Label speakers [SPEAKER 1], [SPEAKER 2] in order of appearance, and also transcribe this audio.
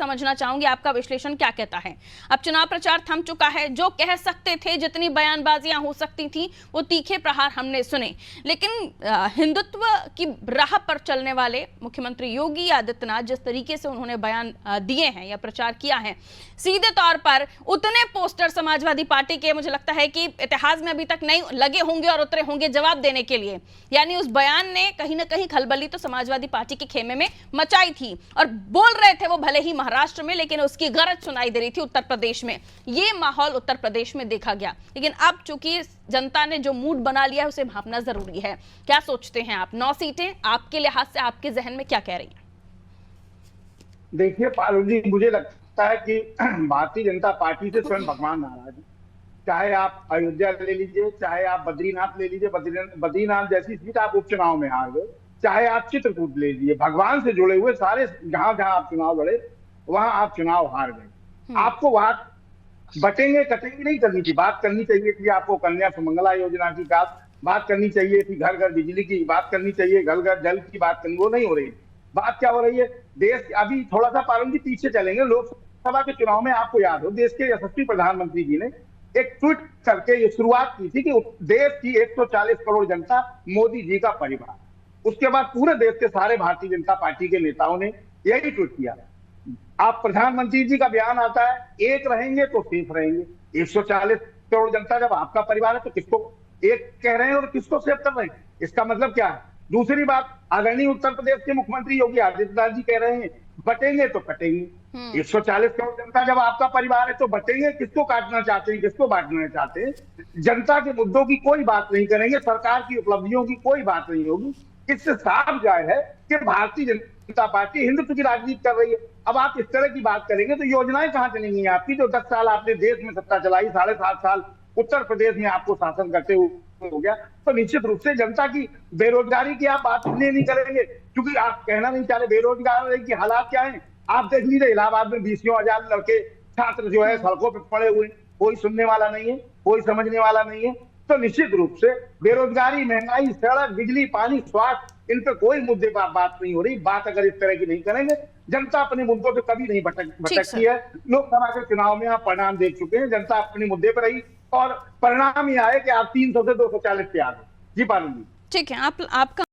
[SPEAKER 1] समझना चाहूंगी आपका विश्लेषण क्या कहता है। अब चुनाव प्रचार थम चुका है, जो कह सकते थे, जितनी बयानबाजियां हो सकती थी वो तीखे प्रहार हमने सुने, लेकिन हिंदुत्व की राह पर चलने वाले मुख्यमंत्री योगी आदित्यनाथ जिस तरीके से उन्होंने बयान दिए हैं या प्रचार किया है, सीधे तौर पर उतने पोस्टर समाजवादी पार्टी के मुझे लगता है कि इतिहास में अभी तक नहीं लगे होंगे और उतरे होंगे जवाब देने के लिए। यानी उस बयान ने कहीं ना कहीं खलबली तो समाजवादी पार्टी के खेमे में मचाई थी, और बोल रहे थे वो भले ही महाराष्ट्र में, लेकिन उसकी गरज सुनाई दे रही थी उत्तर प्रदेश में। ये माहौल उत्तर प्रदेश में देखा गया, लेकिन अब चूंकि जनता ने जो मूड बना लिया है उसे भांपना जरूरी है। क्या सोचते हैं आप? 9 सीटें आपके लिहाज से आपके जहन में क्या कह रही हैं?
[SPEAKER 2] देखिए पारुल जी, मुझे लगता है कि भारतीय जनता पार्टी से स्वयं भगवान नाराज है। चाहे आप अयोध्या ले लीजिए, चाहे आप बद्रीनाथ ले लीजिए, बद्रीनाथ जैसी सीट आप उपचुनाव में हार गए, चाहे आप चित्रकूट ले लीजिए, भगवान से जुड़े हुए सारे जहां जहां आप चुनाव लड़े वहां आप चुनाव हार गए। आपको बात बटेंगे कटेंगे नहीं करनी थी, बात करनी चाहिए थी आपको कन्या सुमंगला योजना की, बात करनी चाहिए थी घर घर बिजली की, बात करनी चाहिए घर घर जल की, बात करनी, वो नहीं हो रही। बात क्या हो रही है? देश अभी थोड़ा सा पारुल जी पीछे चलेंगे, लोकसभा के चुनाव में आपको याद हो देश के यशस्वी प्रधानमंत्री जी ने एक ट्वीट करके ये शुरुआत की थी कि देश की 140 करोड़ जनता मोदी जी का परिवार। उसके बाद पूरे देश के सारे भारतीय जनता पार्टी के नेताओं ने यही ट्वीट किया। आप प्रधानमंत्री जी का बयान आता है, एक रहेंगे तो सेफ रहेंगे। 140 करोड़ जनता जब आपका परिवार है तो किसको एक कह रहे हैं और किसको सेफ कर रहे हैं? इसका मतलब क्या है? दूसरी बात, आदरणीय उत्तर प्रदेश के मुख्यमंत्री योगी आदित्यनाथ जी कह रहे हैं बटेंगे तो कटेंगे। 140 करोड़ जनता जब आपका परिवार है तो बटेंगे, किसको काटना चाहते हैं, किसको बांटना चाहते हैं? जनता के मुद्दों की कोई बात नहीं करेंगे, सरकार की उपलब्धियों की कोई बात नहीं होगी। इससे साफ जाहिर है कि भारतीय जनता पार्टी हिंदुत्व की राजनीति कर रही है। अब आप इस तरह की बात करेंगे तो योजनाएं कहां चलेंगी आपकी? जो 10 साल आपने देश में सत्ता चलाई, 7.5 साल उत्तर प्रदेश में आपको शासन करते हुए हो गया, तो निश्चित रूप से जनता की बेरोजगारी की आप बात इसलिए नहीं करेंगे क्योंकि आप कहना नहीं चाह रहे बेरोजगार की हालात क्या है। आप देख लीजिए इलाहाबाद में 20,000 लड़के छात्र जो है सड़कों पर पड़े हुए, कोई सुनने वाला नहीं है, कोई समझने वाला नहीं है। तो निश्चित रूप से बेरोजगारी, महंगाई, सड़क, बिजली, पानी, स्वास्थ्य, इन पर कोई मुद्दे पर बात नहीं हो रही। बात अगर इस तरह की नहीं करेंगे, जनता अपने मुद्दों से कभी नहीं भटकती है। लोकसभा के चुनाव में आप परिणाम देख चुके हैं, जनता अपने मुद्दे पर रही और परिणाम ये आए कि आप 300 से 240 पे आ गए। जी पारुल जी।
[SPEAKER 1] ठीक है, आपका